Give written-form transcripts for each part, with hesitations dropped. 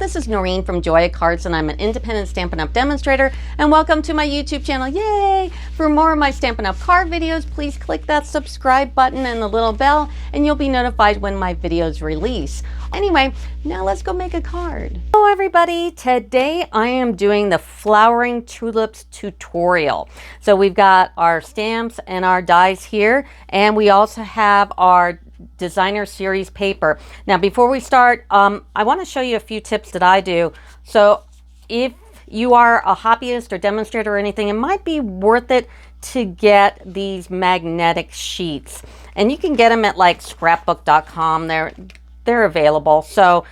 This is Noreen from Joya Cards, and I'm an independent Stampin' Up! Demonstrator, and welcome to my YouTube channel. Yay! For more of my Stampin' Up! Card videos, please click that subscribe button and the little bell, and you'll be notified when my videos release. Anyway, now let's go make a card. Hello everybody, today I am doing the Flowering Tulips tutorial. So we've got our stamps and our dies here, and we also have our designer series paper. Now before we start, I want to show you a few tips that I do. So if you are a hobbyist or demonstrator or anything, it might be worth it to get these magnetic sheets, and you can get them at like scrapbook.com. They're available. So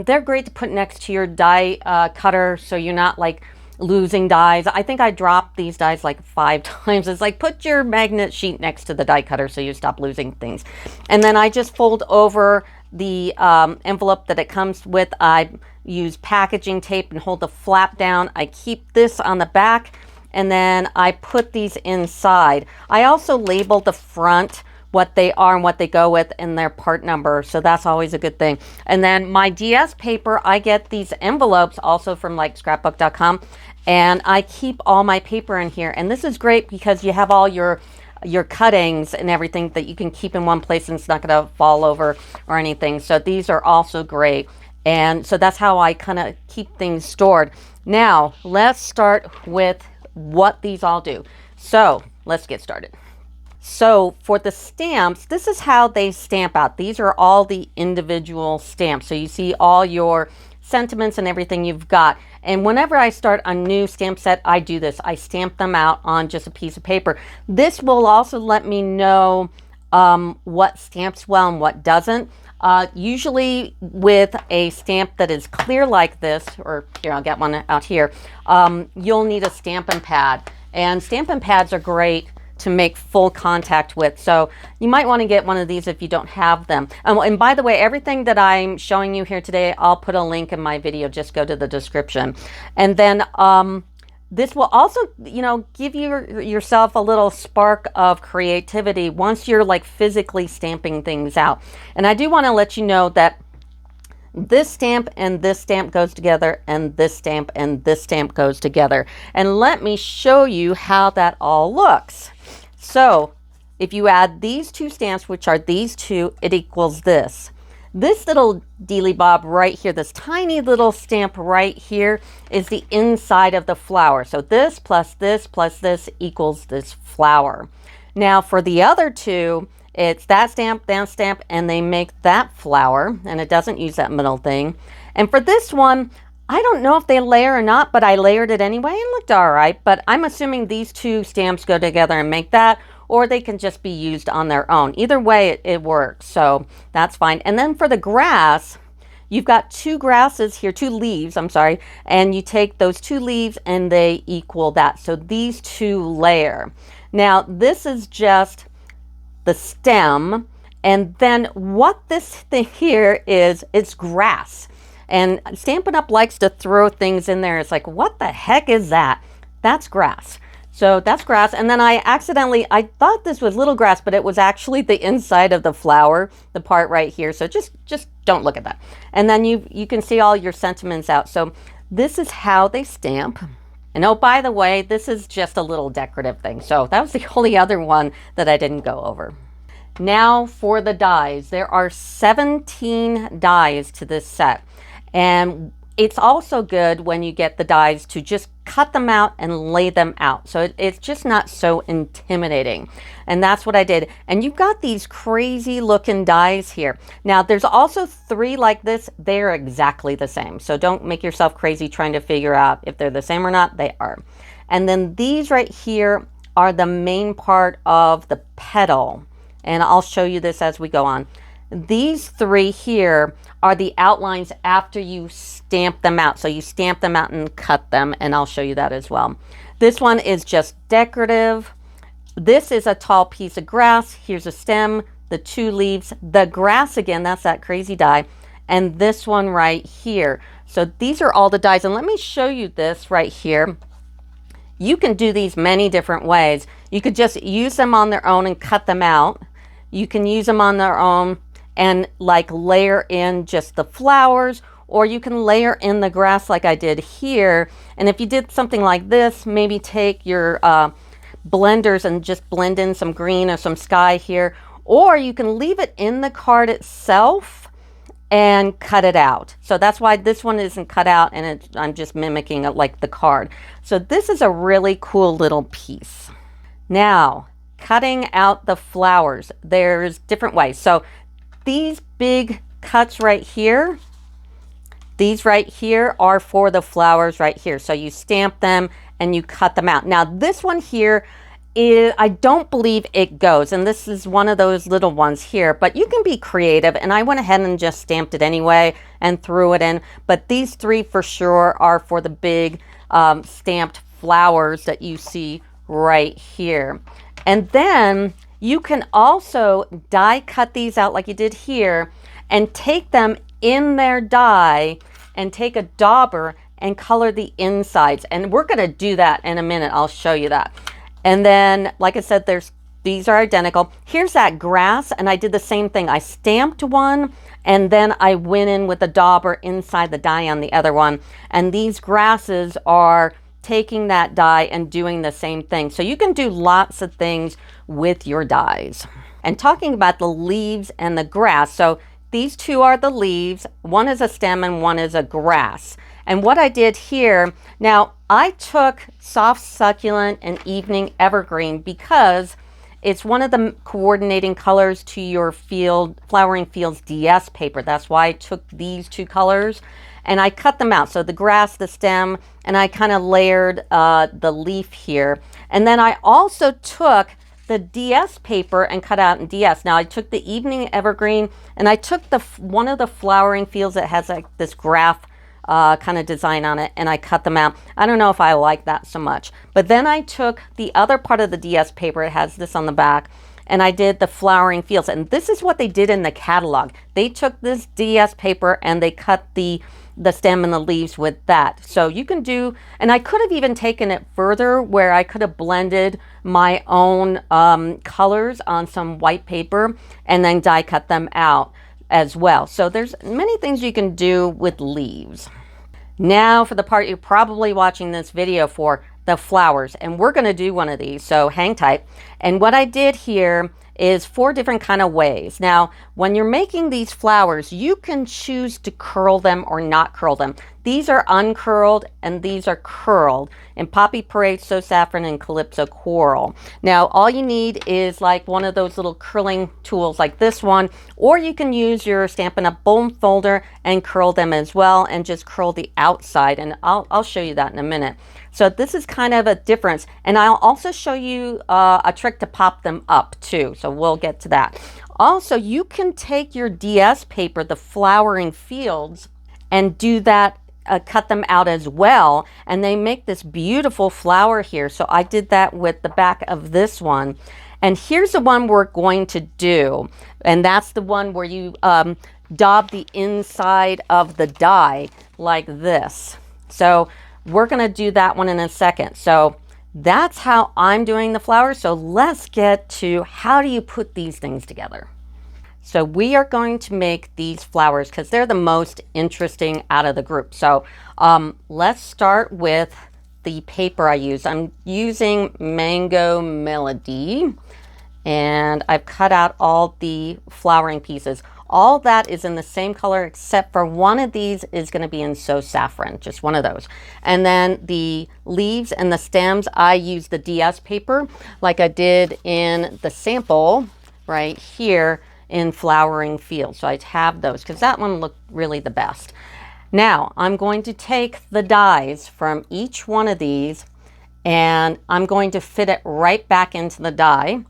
they're great to put next to your die cutter, so you're not like losing dies. I think I dropped these dies like 5 times. It's like, put your magnet sheet next to the die cutter so you stop losing things. And then I just fold over the envelope that it comes with. I use packaging tape and hold the flap down. I keep this on the back, and then I put these inside. I also label the front, what they are and what they go with, and their part number, so that's always a good thing. And then my DS paper, I get these envelopes also from like scrapbook.com, and I keep all my paper in here. And this is great because you have all your cuttings and everything that you can keep in one place, and it's not going to fall over or anything. So these are also great, and so that's how I kind of keep things stored. Now let's start with what these all do. So let's get started. So for the stamps, this is how they stamp out. These are all the individual stamps. So you see all your sentiments and everything you've got. And whenever I start a new stamp set, I do this. I stamp them out on just a piece of paper. This will also let me know what stamps well and what doesn't. Usually with a stamp that is clear like this, or here, I'll get one out here, you'll need a Stampin' pad. And Stampin' pads are great to make full contact with. So you might want to get one of these if you don't have them. And by the way, everything that I'm showing you here today, I'll put a link in my video. Just go to the description. And then this will also, you know, give yourself a little spark of creativity once you're like physically stamping things out. And I do want to let you know that this stamp and this stamp goes together, and this stamp and this stamp goes together. And let me show you how that all looks. So if you add these two stamps, which are these two, it equals this. This little dealy bob right here, this tiny little stamp right here, is the inside of the flower. So this plus this equals this flower. Now for the other two, it's that stamp, and they make that flower, and it doesn't use that middle thing. And for this one, I don't know if they layer or not, but I layered it anyway. It looked all right, but I'm assuming these two stamps go together and make that, or they can just be used on their own. Either way, it works, so that's fine. And then for the grass, you've got two leaves, I'm sorry, and you take those two leaves and they equal that. So these two layer. Now, this is just the stem, and then what this thing here is, it's grass. And Stampin' Up! Likes to throw things in there. It's like, what the heck is that? That's grass. So that's grass. And then I thought this was little grass, but it was actually the inside of the flower, the part right here. So just don't look at that. And then you can see all your sentiments out. So this is how they stamp. And oh, by the way, this is just a little decorative thing. So that was the only other one that I didn't go over. Now for the dies. There are 17 dies to this set. And it's also good when you get the dies to just cut them out and lay them out. So it's just not so intimidating. And that's what I did. And you've got these crazy looking dies here. Now there's also 3 like this. They're exactly the same. So don't make yourself crazy trying to figure out if they're the same or not. They are. And then these right here are the main part of the petal. And I'll show you this as we go on. These 3 here are the outlines after you stamp them out. So you stamp them out and cut them, and I'll show you that as well. This one is just decorative. This is a tall piece of grass. Here's a stem, the 2 leaves, the grass again, that's that crazy die, and this one right here. So these are all the dies, and let me show you this right here. You can do these many different ways. You could just use them on their own and cut them out. You can use them on their own and like layer in just the flowers, or you can layer in the grass like I did here. And if you did something like this, maybe take your blenders and just blend in some green or some sky here, or you can leave it in the card itself and cut it out. So that's why this one isn't cut out, and I'm just mimicking it like the card. So this is a really cool little piece. Now, cutting out the flowers, there's different ways. So these big cuts right here, these right here are for the flowers right here. So you stamp them and you cut them out. Now this one here is, I don't believe it goes, and this is one of those little ones here, but you can be creative, and I went ahead and just stamped it anyway and threw it in. But these three for sure are for the big stamped flowers that you see right here. And then you can also die cut these out like you did here and take them in their die and take a dauber and color the insides. And we're going to do that in a minute. I'll show you that. And then, like I said, these are identical. Here's that grass, and I did the same thing. I stamped one, and then I went in with a dauber inside the die on the other one. And these grasses are taking that die and doing the same thing. So you can do lots of things with your dies. And talking about the leaves and the grass, so these two are the leaves. One is a stem and one is a grass. And what I did here, now I took soft succulent and evening evergreen because it's one of the coordinating colors to your Flowering Fields DS paper. That's why I took these two colors and I cut them out. So the grass, the stem, and I kind of layered the leaf here. And then I also took the DS paper and cut out in DS. Now I took the evening evergreen and I took one of the Flowering Fields that has like this graph kind of design on it, and I cut them out. I don't know if I like that so much. But then I took the other part of the DS paper, it has this on the back, and I did the Flowering Fields. And this is what they did in the catalog. They took this DS paper and they cut the stem and the leaves with that. So you can do, and I could have even taken it further where I could have blended my own colors on some white paper and then die cut them out as well. So there's many things you can do with leaves. Now for the part you're probably watching this video for, the flowers. And we're going to do one of these, so hang tight. And what I did here is 4 different kind of ways. Now, when you're making these flowers, you can choose to curl them or not curl them. These are uncurled and these are curled in Poppy Parade, So Saffron, and Calypso Coral. Now, all you need is like one of those little curling tools like this one, or you can use your Stampin' Up! Bone folder and curl them as well, and just curl the outside. And I'll show you that in a minute. So this is kind of a difference. And I'll also show you a trick to pop them up too. So we'll get to that. Also, you can take your DS paper, the Flowering Fields, and do that, cut them out as well. And they make this beautiful flower here. So I did that with the back of this one. And here's the one we're going to do. And that's the one where you daub the inside of the die like this. So we're going to do that one in a second. So that's how I'm doing the flowers. So let's get to how do you put these things together. So we are going to make these flowers because they're the most interesting out of the group. So let's start with the paper I use. I'm using Mango Melody, and I've cut out all the flowering pieces. All that is in the same color except for one of these is going to be in So Saffron, just one of those. And then the leaves and the stems, I use the DS paper like I did in the sample right here in Flowering Fields. So I have those because that one looked really the best. Now I'm going to take the dies from each one of these and I'm going to fit it right back into the die.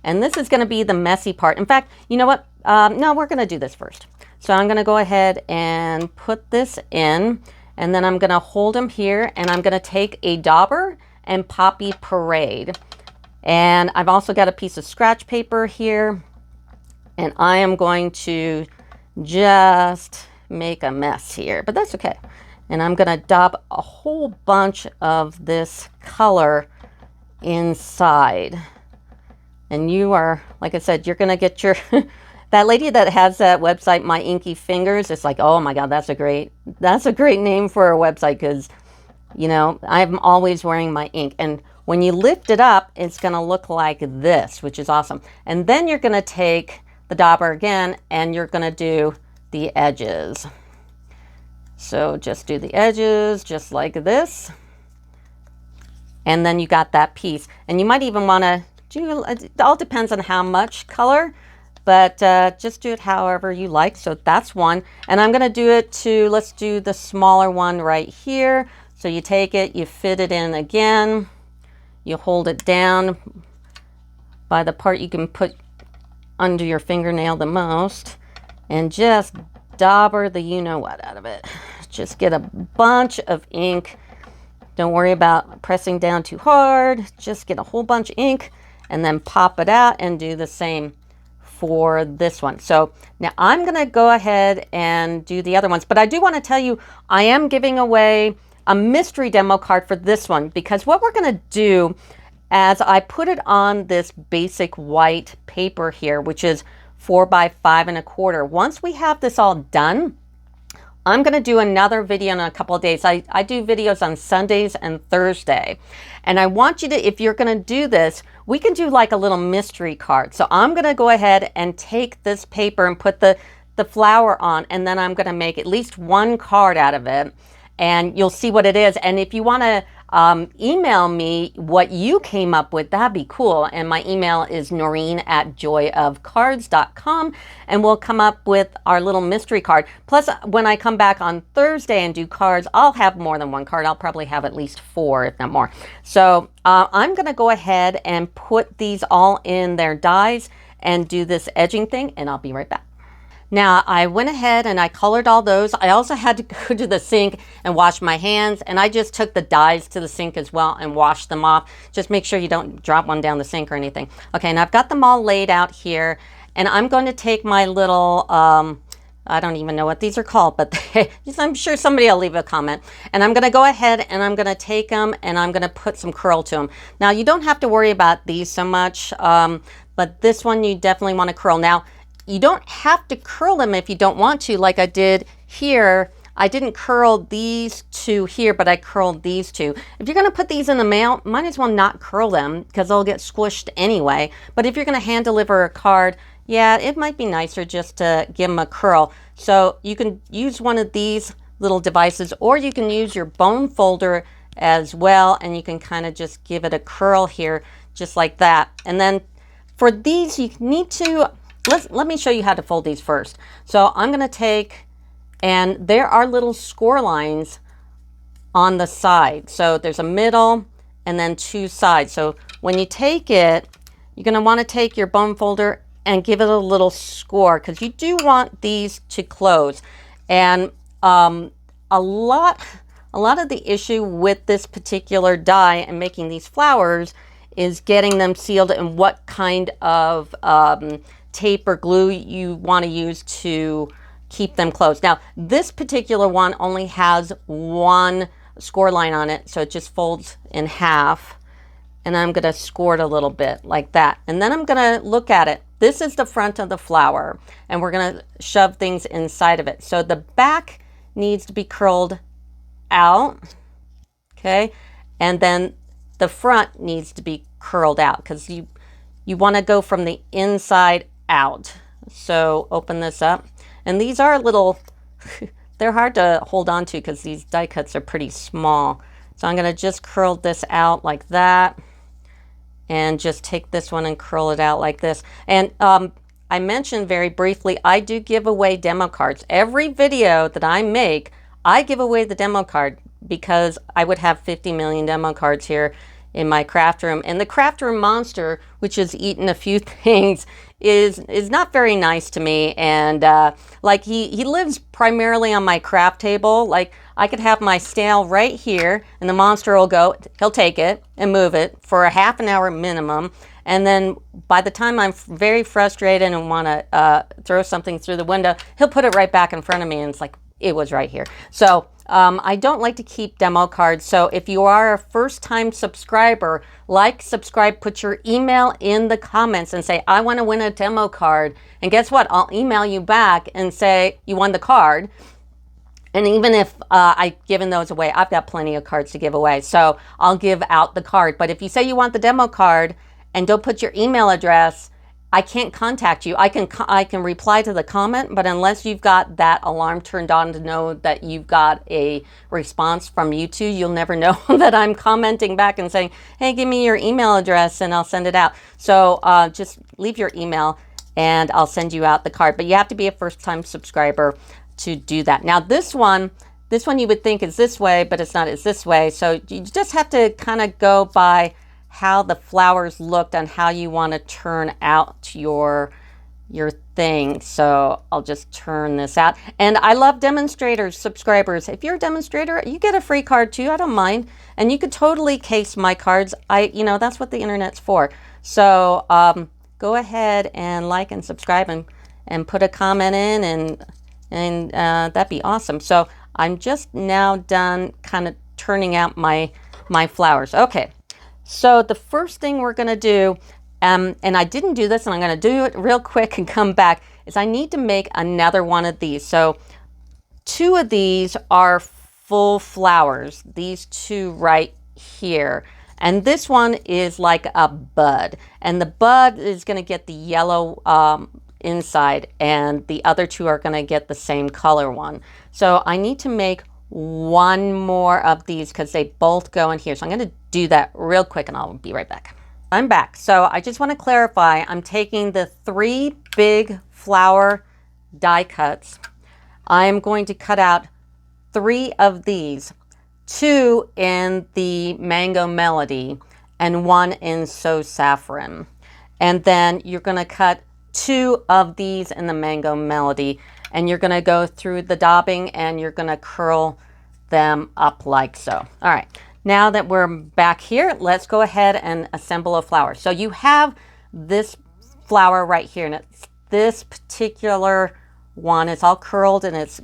And this is going to be the messy part. In fact, you know what? No, we're going to do this first. So I'm going to go ahead and put this in, and then I'm going to hold them here, and I'm going to take a dauber and Poppy Parade. And I've also got a piece of scratch paper here, and I am going to just make a mess here, but that's okay. And I'm going to daub a whole bunch of this color inside. And you are, like I said, you're going to get your That lady that has that website, My Inky Fingers, it's like, oh my God, that's a great name for a website, because, you know, I'm always wearing my ink. And when you lift it up, it's going to look like this, which is awesome. And then you're going to take the dauber again, and you're going to do the edges. So just do the edges just like this. And then you got that piece. And you might even want to do, it all depends on how much color, but just do it however you like. So that's one. And I'm going to do it to, let's do the smaller one right here. So you take it, you fit it in again. You hold it down by the part you can put under your fingernail the most, and just dauber the you-know-what out of it. Just get a bunch of ink. Don't worry about pressing down too hard. Just get a whole bunch of ink and then pop it out and do the same for this one. So now I'm going to go ahead and do the other ones, but I do want to tell you I am giving away a mystery demo card for this one, because what we're going to do, as I put it on this basic white paper here, which is 4 by 5 1/4. Once we have this all done, I'm going to do another video in a couple of days. I do videos on Sundays and Thursday. And I want you to, if you're going to do this, we can do like a little mystery card. So I'm going to go ahead and take this paper and put the flower on, and then I'm going to make at least one card out of it. And you'll see what it is. And if you want to email me what you came up with, that'd be cool. And my email is noreen@joyofcards.com, and we'll come up with our little mystery card. Plus, when I come back on Thursday and do cards, I'll have more than one card. I'll probably have at least 4, if not more. So I'm going to go ahead and put these all in their dies and do this edging thing, and I'll be right back. Now, I went ahead and I colored all those. I also had to go to the sink and wash my hands, and I just took the dies to the sink as well and washed them off. Just make sure you don't drop one down the sink or anything. Okay, and I've got them all laid out here, and I'm going to take my little, I don't even know what these are called, but I'm sure somebody will leave a comment. And I'm going to go ahead and I'm going to take them and I'm going to put some curl to them. Now, you don't have to worry about these so much, but this one you definitely want to curl. Now, you don't have to curl them if you don't want to, like I did here. I didn't curl these two here, but I curled these two. If you're going to put these in the mail, might as well not curl them, because they'll get squished anyway. But if you're going to hand deliver a card, yeah, it might be nicer just to give them a curl. So you can use one of these little devices, or you can use your bone folder as well, and you can kind of just give it a curl here, just like that. And then for these, you need to... Let me show you how to fold these first. So I'm going to take, and there are little score lines on the side. So there's a middle and then 2 sides. So when you take it, you're going to want to take your bone folder and give it a little score, because you do want these to close. And a lot of the issue with this particular die and making these flowers is getting them sealed, and what kind of tape or glue you want to use to keep them closed. Now, this particular one only has 1 score line on it, so it just folds in half, and I'm going to score it a little bit like that. And then I'm going to look at it. This is the front of the flower, and we're going to shove things inside of it. So the back needs to be curled out, okay? And then the front needs to be curled out, because you want to go from the inside out. So open this up, and these are little they're hard to hold on to because these die cuts are pretty small. So I'm going to just curl this out like that, and just take this one and curl it out like this. And I mentioned very briefly, I do give away demo cards. Every video that I make, I give away the demo card, because I would have 50 million demo cards here in my craft room. And the craft room monster, which has eaten a few things, is not very nice to me. And like he lives primarily on my craft table. Like, I could have my scale right here, and the monster will go, he'll take it and move it for a half an hour minimum. And then by the time I'm very frustrated and want to throw something through the window, he'll put it right back in front of me, and it's like, it was right here. So I don't like to keep demo cards. So if you are a first-time subscriber, like, subscribe, put your email in the comments and say, I want to win a demo card. And guess what? I'll email you back and say you won the card. And even if I've given those away, I've got plenty of cards to give away. So I'll give out the card. But if you say you want the demo card and don't put your email address, I can't contact you. I can reply to the comment, but unless you've got that alarm turned on to know that you've got a response from YouTube, you'll never know that I'm commenting back and saying, hey, give me your email address and I'll send it out. So just leave your email and I'll send you out the card. But you have to be a first-time subscriber to do that. Now this one you would think is this way, but it's not. It's this way. So you just have to kind of go by how the flowers looked and how you want to turn out your thing. So I'll just turn this out. And I love demonstrators, subscribers. If you're a demonstrator, you get a free card too. I don't mind. And you could totally case my cards. That's what the internet's for. So go ahead and like and subscribe and put a comment in, and that'd be awesome. So I'm just now done kind of turning out my flowers. Okay. So the first thing we're going to do, and I didn't do this, and I'm going to do it real quick and come back, is I need to make another one of these. So 2 of these are full flowers, these 2 right here. And this one is like a bud. And the bud is going to get the yellow inside, and the other 2 are going to get the same color one. So I need to make 1 more of these because they both go in here. So I'm going to do that real quick and I'll be right back. I'm back. So I just want to clarify, I'm taking the 3 big flower die cuts. I'm going to cut out 3 of these, 2 in the Mango Melody and 1 in So Saffron. And then you're going to cut 2 of these in the Mango Melody, and you're going to go through the daubing and you're going to curl them up like so. All right, now that we're back here, let's go ahead and assemble a flower. So you have this flower right here, and it's this particular one. It's all curled and it's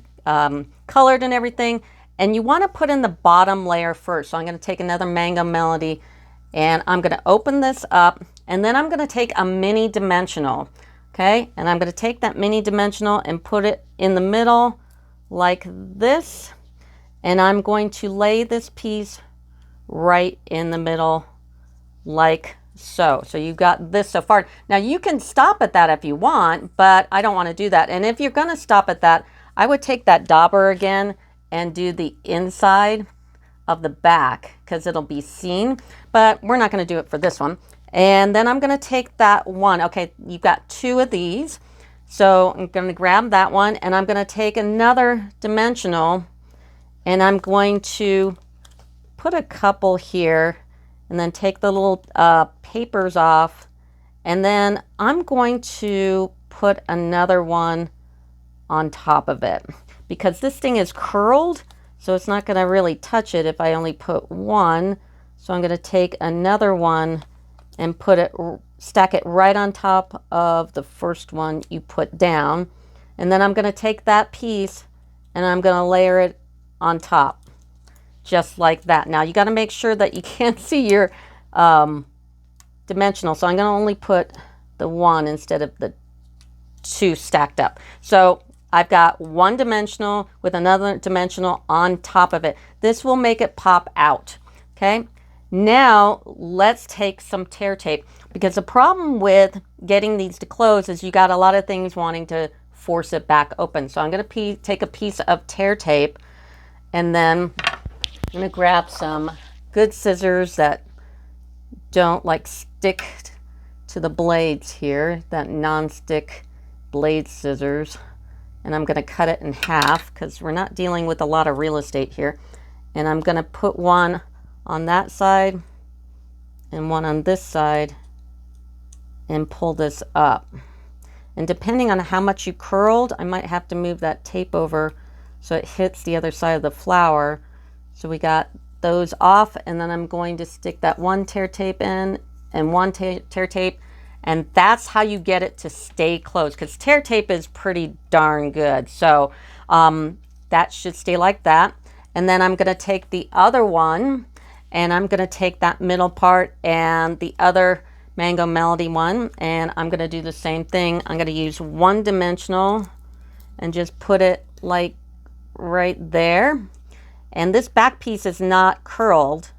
colored and everything, and you want to put in the bottom layer first. So I'm going to take another Mango Melody and I'm going to open this up, and then I'm going to take a mini dimensional. Okay, and I'm going to take that mini dimensional and put it in the middle like this. And I'm going to lay this piece right in the middle like so. So you've got this so far. Now you can stop at that if you want, but I don't want to do that. And if you're going to stop at that, I would take that dauber again and do the inside of the back because it'll be seen. But we're not going to do it for this one. And then I'm going to take that one. Okay, you've got 2 of these. So I'm going to grab that one, and I'm going to take another dimensional, and I'm going to put a couple here, and then take the little papers off. And then I'm going to put another one on top of it because this thing is curled, so it's not going to really touch it if I only put 1. So I'm going to take another one and stack it right on top of the first one you put down. And then I'm going to take that piece and I'm going to layer it on top, just like that. Now you got to make sure that you can't see your dimensional. So I'm going to only put the 1 instead of the 2 stacked up. So I've got 1 dimensional with another dimensional on top of it. This will make it pop out. Okay. Now let's take some tear tape, because the problem with getting these to close is you got a lot of things wanting to force it back open. So I'm going to take a piece of tear tape, and then I'm going to grab some good scissors that don't like stick to the blades here, that non-stick blade scissors. And I'm going to cut it in half because we're not dealing with a lot of real estate here. And I'm going to put 1 on that side and 1 on this side and pull this up. And depending on how much you curled, I might have to move that tape over so it hits the other side of the flower. So we got those off, and then I'm going to stick that 1 tear tape in and 1 tear tape, and that's how you get it to stay closed, because tear tape is pretty darn good. So that should stay like that. And then I'm going to take the other one, and I'm going to take that middle part and the other Mango Melody one, and I'm going to do the same thing. I'm going to use one dimensional and just put it like right there. And this back piece is not curled,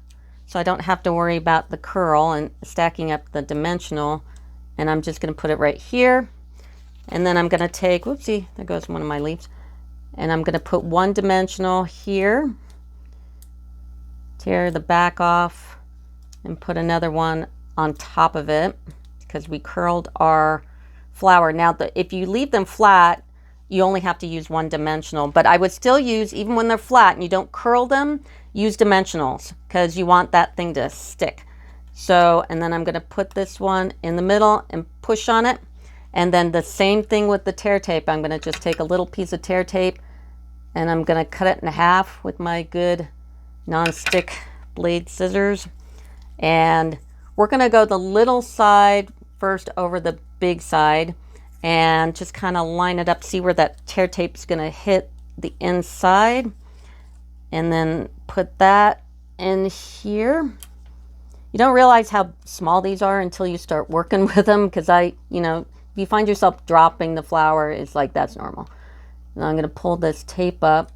so I don't have to worry about the curl and stacking up the dimensional. And I'm just going to put it right here. And then I'm going to take, whoopsie, there goes one of my leaves. And I'm going to put one dimensional here, tear the back off, and put another one on top of it because we curled our flower. Now, if you leave them flat, you only have to use one dimensional, but I would still use, even when they're flat and you don't curl them, use dimensionals because you want that thing to stick. So, and then I'm going to put this one in the middle and push on it. And then the same thing with the tear tape. I'm going to just take a little piece of tear tape and I'm going to cut it in half with my good non-stick blade scissors. And we're going to go the little side first over the big side and just kind of line it up, see where that tear tape is going to hit the inside. And then put that in here. You don't realize how small these are until you start working with them, because if you find yourself dropping the flower, it's like that's normal. Now I'm going to pull this tape up.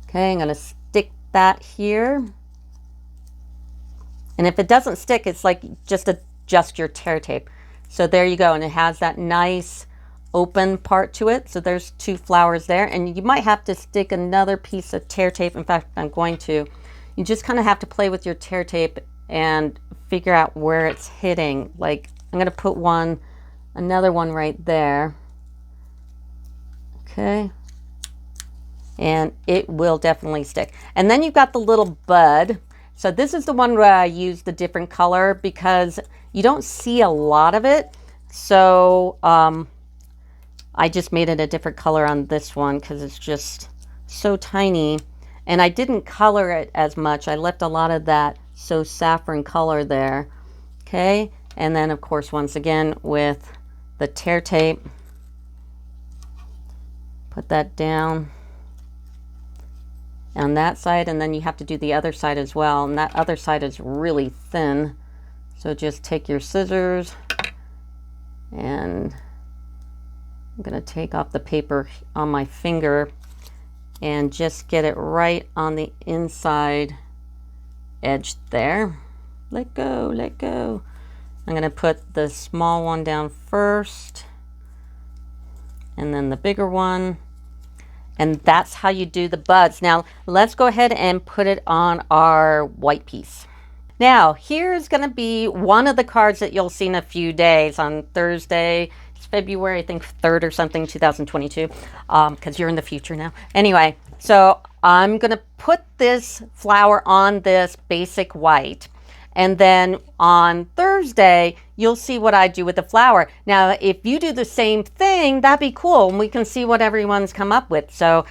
Okay, I'm going to stick that here. And if it doesn't stick, it's like just adjust your tear tape. So there you go, and it has that nice open part to it. So there's two flowers there, and you might have to stick another piece of tear tape. In fact, I'm going to. You just kind of have to play with your tear tape and figure out where it's hitting. Like I'm going to put another one right there. Okay. And it will definitely stick. And then you've got the little bud. So this is the one where I use the different color because you don't see a lot of it. So I just made it a different color on this one because it's just so tiny. And I didn't color it as much. I left a lot of that saffron color there. Okay. And then of course, once again, with the tear tape, put that down on that side, and then you have to do the other side as well, and that other side is really thin. So just take your scissors, and I'm going to take off the paper on my finger and just get it right on the inside edge there. Let go, let go. I'm going to put the small one down first, and then the bigger one. And that's how you do the buds. Now, let's go ahead and put it on our white piece. Now, here's going to be one of the cards that you'll see in a few days. On Thursday, it's February, I think 3rd or something, 2022, because you're in the future now. Anyway, so I'm going to put this flower on this basic white. And then on Thursday, you'll see what I do with the flower. Now, if you do the same thing, that'd be cool. And we can see what everyone's come up with. So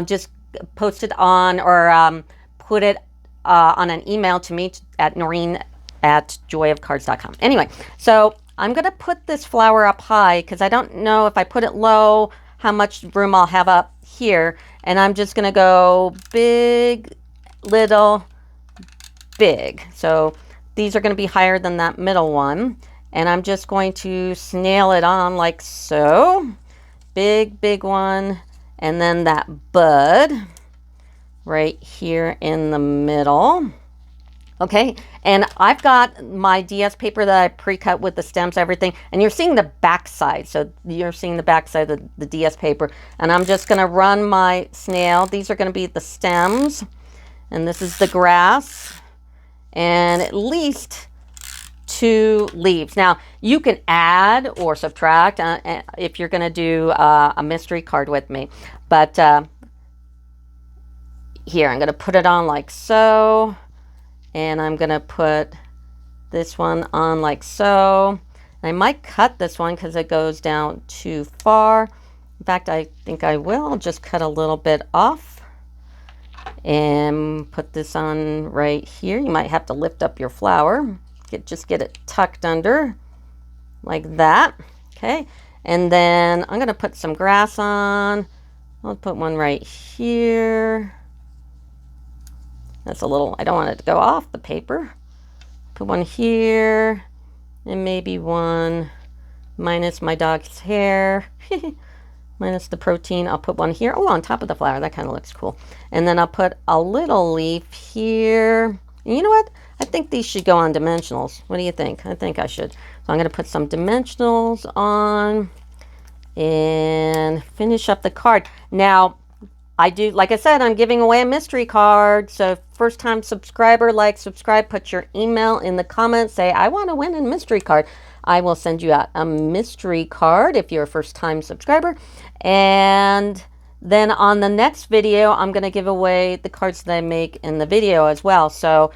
just post it on or put it on an email to me at Noreen@joyofcards.com. Anyway, so I'm going to put this flower up high because I don't know if I put it low, how much room I'll have up here. And I'm just going to go big, little, big. So these are going to be higher than that middle one. And I'm just going to snail it on like so. Big, big one. And then that bud right here in the middle. Okay. And I've got my DS paper that I pre-cut with the stems, everything. And you're seeing the back side. So you're seeing the back side of the DS paper. And I'm just going to run my snail. These are going to be the stems. And this is the grass. And at least 2 leaves. Now, you can add or subtract if you're going to do a mystery card with me. But here, I'm going to put it on like so. And I'm going to put this one on like so. And I might cut this one because it goes down too far. In fact, I think I will. I'll just cut a little bit off. And put this on right here. You might have to lift up your flower. Just get it tucked under like that. Okay. And then I'm going to put some grass on. I'll put one right here. That's a little, I don't want it to go off the paper. Put one here, and maybe one minus my dog's hair. Minus the protein. I'll put one here. Oh, on top of the flower. That kind of looks cool. And then I'll put a little leaf here. And you know what? I think these should go on dimensionals. What do you think? I think I should. So I'm going to put some dimensionals on and finish up the card. Now, I do, like I said, I'm giving away a mystery card. So first time subscriber, like, subscribe, put your email in the comments. Say, I want to win a mystery card. I will send you out a mystery card if you're a first time subscriber. And then on the next video, I'm going to give away the cards that I make in the video as well. So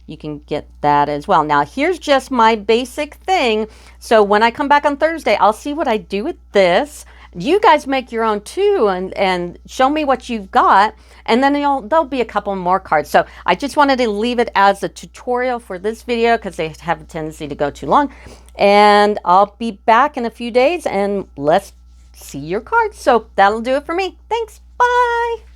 you can get that as well. Now, here's just my basic thing. So when I come back on Thursday, I'll see what I do with this. You guys make your own too, and show me what you've got, and then there'll be a couple more cards. So I just wanted to leave it as a tutorial for this video because they have a tendency to go too long. And I'll be back in a few days, and let's see your cards. So that'll do it for me. Thanks. Bye.